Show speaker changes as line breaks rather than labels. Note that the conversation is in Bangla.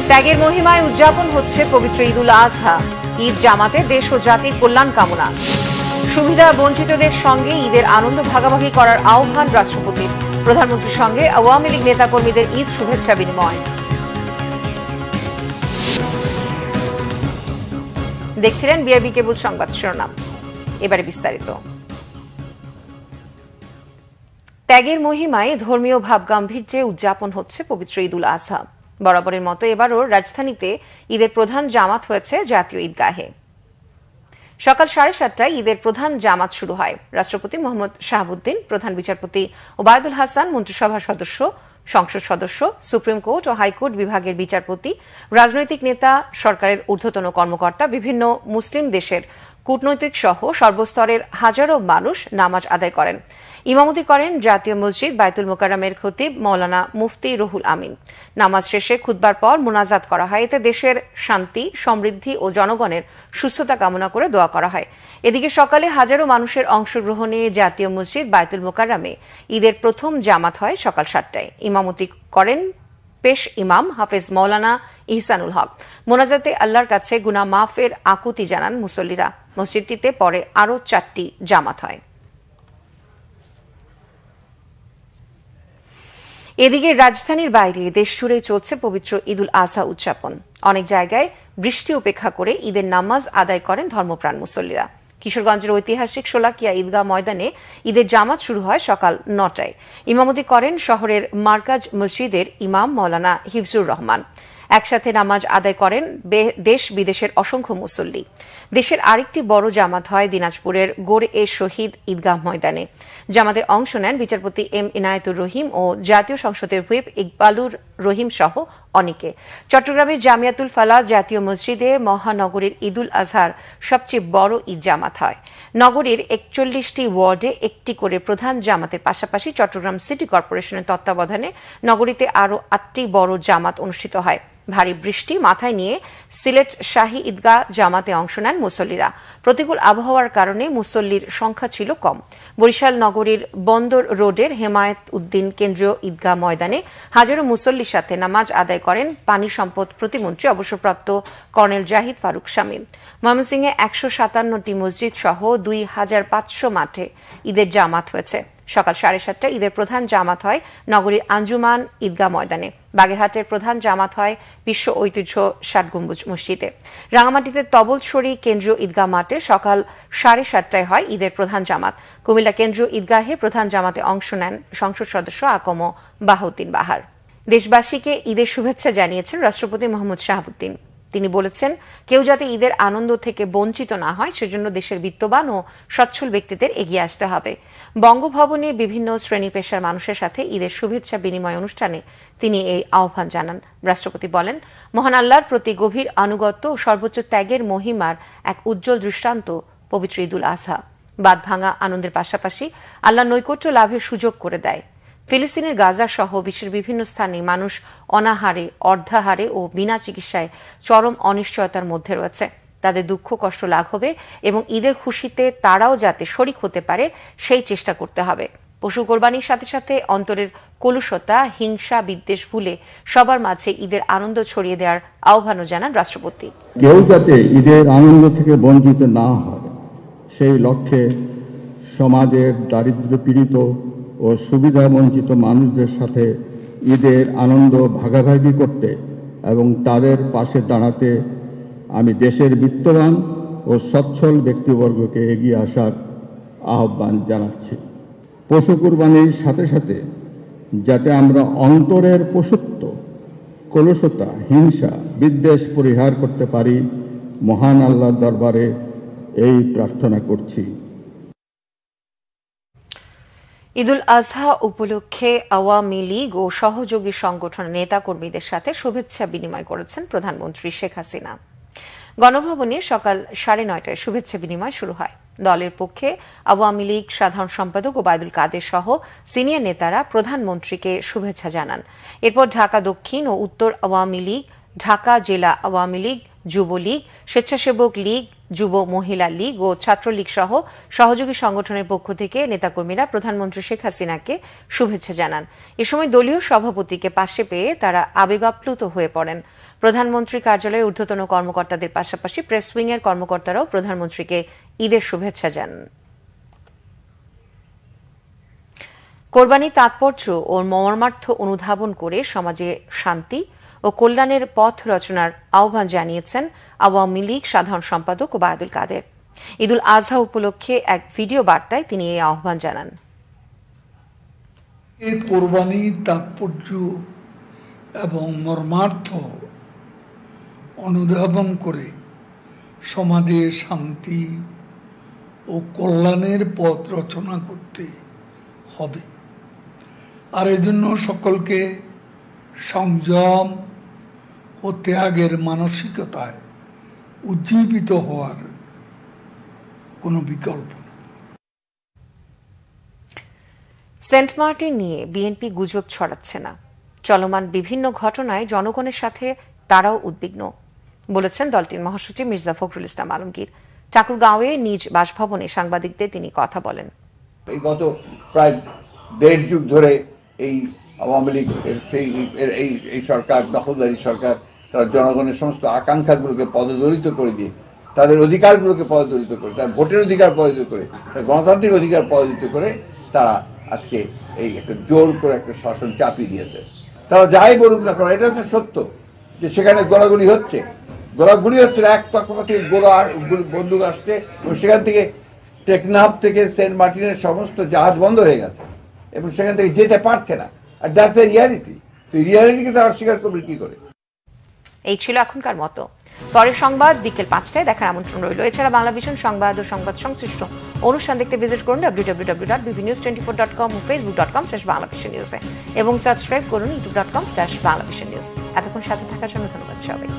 ত্যাগের মহিমায় উদযাপন হচ্ছে পবিত্র ঈদুল আজহা। ঈদ জামাতে দেশ ও জাতির কল্যাণ কামনা। সুবিধা বঞ্চিতদের সঙ্গে ঈদের আনন্দ ভাগাভাগি করার আহ্বান রাষ্ট্রপতির। প্রধানমন্ত্রীর সঙ্গে আওয়ামী লীগ নেতাকর্মীদের ঈদ শুভেচ্ছা বিনিময়। দেখছিলেন বিআরবি কেবল সংবাদ শিরোনাম, এবারে বিস্তারিত। ত্যাগের মহিমায় ধর্মীয় ভাবগাম্ভীর্যে উদযাপন হচ্ছে পবিত্র ঈদুল আজহা। বরাবরের মতো এবারও রাজধানীতে ঈদের প্রধান জামাত হয়েছে জাতীয় ঈদগাহে। সকাল 7:30টায় ঈদের প্রধান জামাত শুরু হয়। রাষ্ট্রপতি মোহাম্মদ শাহাবুদ্দিন, প্রধান বিচারপতি ওবায়দুল হাসান, মন্ত্রিসভার সদস্য, সংসদ সদস্য, সুপ্রিম কোর্ট ও হাইকোর্ট বিভাগের বিচারপতি, রাজনৈতিক নেতা, সরকারের ঊর্ধ্বতন কর্মকর্তা, বিভিন্ন মুসলিম দেশের কূটনৈতিক সহ সর্বস্তরের হাজারো মানুষ নামাজ আদায় করেন। ইমামতি করেন জাতীয় মসজিদ বায়তুল মোকাররমের খতিব মাওলানা মুফতি রুহুল আমিন। নামাজ শেষে খুতবার পর মুনাজাত করা হয়। এতে দেশের শান্তি, সমৃদ্ধি ও জনগণের সুস্থতা কামনা করে দোয়া করা হয়। এদিকে সকালে হাজারো মানুষের অংশগ্রহণে জাতীয় মসজিদ বায়তুল মোকাররমে ঈদের প্রথম জামাত হয় সকাল 7টায়। ইমামতি করেন পেশ ইমাম হাফেজ মাওলানা ইহসানুল হক। মোনাজাতে আল্লাহর কাছে গুনাহ মাফের আকুতি জানান মুসল্লিরা। মসজিদটিতে পরে আরও 4টি জামাত হয়। এদিকে রাজধানীর বাইরে দেশজুড়ে চলছে পবিত্র ঈদুল আজহা উদযাপন। অনেক জায়গায় বৃষ্টি উপেক্ষা করে ঈদের নামাজ আদায় করেন ধর্মপ্রাণ মুসল্লিরা। কিশোরগঞ্জের ঐতিহাসিক শোলাকিয়া ঈদগাহ ময়দানে ঈদের জামাত শুরু হয় সকাল 9টায়। ইমামতি করেন শহরের মার্কাজ মসজিদের ইমাম মাওলানা হিফজুর রহমান। একসাথে নামাজ আদায় করেন দেশ বিদেশের অসংখ্য মুসল্লি। দেশের আরেকটি বড় জামাত হয় দিনাজপুরের গোর-এ-শহীদ ঈদগাহ ময়দানে। জামাতে অংশ নেন বিচারপতি এম ইনায়েতুর রহিম ও জাতীয় সংসদের হুইপ ইকবালুর রহিম সহ অনেকে। চট্টগ্রামের জামিয়াতুল ফালাহ জাতীয় মসজিদে মহানগরীর ঈদুল আজহার সবচেয়ে বড় ঈদ জামাত হয়। নগরীর 41টি ওয়ার্ডে একটি করে প্রধান জামাতের পাশাপাশি চট্টগ্রাম সিটি কর্পোরেশনের তত্ত্বাবধানে নগরীতে আরও 8টি বড় জামাত অনুষ্ঠিত হয়। ভারী বৃষ্টি মাথায় নিয়ে সিলেট শাহী ঈদগাহ জামাতে অংশ নেন মুসল্লিরা। প্রতিকূল আবহাওয়ার কারণে মুসল্লির সংখ্যা ছিল কম। বরিশাল নগরীর বন্দর রোডের হেমায়েত উদ্দিন কেন্দ্রীয় ঈদগাহ ময়দানে হাজারো মুসল্লির সাথে নামাজ আদায় করেন পানি সম্পদ প্রতিমন্ত্রী অবসরপ্রাপ্ত কর্নেল জাহিদ ফারুক শামীম। ময়মনসিংহে 157টি মসজিদ সহ 2500 মাঠে ঈদের জামাত হয়েছে। সকাল 7:30টায় ঈদের প্রধান জামাত হয় নগরীর আঞ্জুমান ঈদগাহ ময়দানে। বাগেরহাটের প্রধান জামাত হয় বিশ্ব ঐতিহ্য 60 গম্বুজ মসজিদে। রাঙামাটিতে তবলছড়ি কেন্দ্রীয় ঈদগাহ মাঠে সকাল 7:30টায় হয় ঈদের প্রধান জামাত। কুমিল্লা কেন্দ্রীয় ঈদগাহে প্রধান জামাতে অংশ নেন সংসদ সদস্য আকম বাহাউদ্দিন বাহার। দেশবাসীকে ঈদের শুভেচ্ছা জানিয়েছেন রাষ্ট্রপতি মোহাম্মদ শাহাবুদ্দিন। তিনি বলেছেন, কেউ যাতে ঈদের আনন্দ থেকে বঞ্চিত না হয় সেজন্য দেশের বিত্তবান ও সচ্ছল ব্যক্তিদের এগিয়ে আসতে হবে। বঙ্গভবনে বিভিন্ন শ্রেণী পেশার মানুষের সাথে ঈদের শুভেচ্ছা বিনিময় অনুষ্ঠানে তিনি এই আহ্বান জানান। রাষ্ট্রপতি বলেন, মহান আল্লাহর প্রতি গভীর আনুগত্য ও সর্বোচ্চ ত্যাগের মহিমার এক উজ্জ্বল দৃষ্টান্ত পবিত্র ঈদুল আজহা। বাঁধ ভাঙা আনন্দের পাশাপাশি আল্লাহর নৈকট্য লাভের সুযোগ করে দেয়। ফিলিস্তিনের গাজা সহ বিশ্বের বিভিন্ন স্থানে মানুষ অনাহারে, অর্ধাহারে ও বিনা চিকিৎসায় চরম অনিশ্চয়তার মধ্যে রয়েছে। তাদের দুঃখ কষ্ট লাঘবে এবং ঈদের খুশিতে তারাও যাতে শরিক হতে পারে সেই চেষ্টা করতে হবে। পশু কোরবানির সাথে সাথে অন্তরের কলুষতা, হিংসা, বিদ্বেষ ভুলে সবার মাঝে ঈদের আনন্দ ছড়িয়ে দেওয়ার আহ্বানও জানান রাষ্ট্রপতি।
কেউ যাতে ঈদের আনন্দ থেকে বঞ্চিত না হয় সেই লক্ষ্যে সমাজের দারিদ্র পীড়িত ও সুবিধা বঞ্চিত মানুষদের সাথে ঈদের আনন্দ ভাগাভাগি করতে এবং তাদের পাশে দাঁড়াতে আমি দেশের বিত্তবান ও সচ্ছল ব্যক্তিবর্গকে এগিয়ে আসার আহ্বান জানাচ্ছি। পশু কুরবানির সাথে সাথে যাতে আমরা অন্তরের পশুত্ব, কলুষতা, হিংসা, বিদ্বেষ পরিহার করতে পারি, মহান আল্লাহর দরবারে এই প্রার্থনা করছি।
ঈদুল আজহা উপলক্ষে আওয়ামী লীগ ও সহযোগী সংগঠনের নেতাকর্মীদের সাথে শুভেচ্ছা বিনিময় করেছেন প্রধানমন্ত্রী শেখ হাসিনা। গণভবনে সকাল 9:30টায় শুভেচ্ছা বিনিময় শুরু হয়। দলের পক্ষে আওয়ামী লীগ সাধারণ সম্পাদক ওবায়দুল কাদের সহ সিনিয়র নেতারা প্রধানমন্ত্রীকে শুভেচ্ছা জানান। এরপর ঢাকা দক্ষিণ ও উত্তর আওয়ামী লীগ, ঢাকা জেলা আওয়ামী লীগ, যুবলীগ, স্বেচ্ছাসেবক লীগ, যুব মহিলা লীগ ও ছাত্রলীগ সহ সহযোগী সংগঠনের পক্ষ থেকে নেতাকর্মীরা প্রধানমন্ত্রী শেখ হাসিনাকে শুভেচ্ছা জানান। এ সময় দলীয় সভাপতিকে পাশে পেয়ে তারা আবেগাপ্লুত হয়ে পড়েন। প্রধানমন্ত্রী কার্যালয়ে ঊর্ধ্বতন কর্মকর্তাদের পাশাপাশি প্রেস উইংয়ের কর্মকর্তারাও প্রধানমন্ত্রীকে ঈদের শুভেচ্ছা জানান। কোরবানি তাৎপর্য ও মর্মার্থ অনুধাবন করে সমাজে শান্তি ও কল্যাণের পথ রচনার আহ্বান জানিয়েছেন আওয়ামী লীগ সাধারণ সম্পাদক ওবায়দুল কাদের। ঈদুল আজহা উপলক্ষে এক ভিডিও বার্তায় তিনি এই আহ্বান জানান।
এই কোরবানির তাৎপর্য এবং মর্মার্থ অনুধাবন করে সমাজে শান্তি ও কল্যাণের পথ রচনা করতে হবে। আর এজন্য সকলকে সংযম ও ত্যাগের মানসিকতায় উজ্জীবিত হওয়ার কোনো বিকল্প নেই।
সেন্ট মার্টিন নিয়ে বিএনপি গুজব ছড়াচ্ছে না। চলমান বিভিন্ন ঘটনায় জনগণের সাথে তারাও উদ্বিগ্ন বলেছেন দলটির মহাসচিব মির্জা ফখরুল ইসলাম আলমগীর। ঠাকুরগাঁওয়ে নিজ বাসভবনে সাংবাদিকদের তিনি কথা বলেন।
এই গত প্রায় 1.5 যুগ ধরে এই আওয়ামী লীগ এই সরকার, দখলদারি সরকার, তারা জনগণের সমস্ত আকাঙ্ক্ষাগুলোকে পদদলিত করে দিয়ে, তাদের অধিকারগুলোকে পদদলিত করে, তার ভোটের অধিকার পদদলিত করে, তার গণতান্ত্রিক অধিকার পদদলিত করে তারা আজকে এই একটা জোর করে একটা শাসন চাপিয়ে দিয়েছে। তারা যাই বলুক না কেন, এটা হচ্ছে সত্য যে সেখানে গোলাগুলি হচ্ছে, এক তরফা থেকে বন্দুক আসছে এবং সেখান থেকে টেকনাফ থেকে সেন্ট মার্টিনের সমস্ত জাহাজ বন্ধ হয়ে গেছে এবং সেখান থেকে যেতে পারছে না। আর দ্যাটস দ্য রিয়ালিটি। তো এই রিয়ালিটিকে তারা অস্বীকার করবে কি করে?
এই ছিল এখনকার মতো। পরের সংবাদ বিকেল 5টায় দেখার আমন্ত্রণ রইল। এছাড়া বাংলাভিশন সংবাদ ও সংবাদ সংশ্লিষ্ট অনুষ্ঠান দেখতে ভিজিট করুন www.bbnews24.com ও facebook.com/banglavisionnews এবং সাবস্ক্রাইব করুন youtube.com/banglavisionnews। এতক্ষণ সাথে থাকার জন্য ধন্যবাদ সবাই।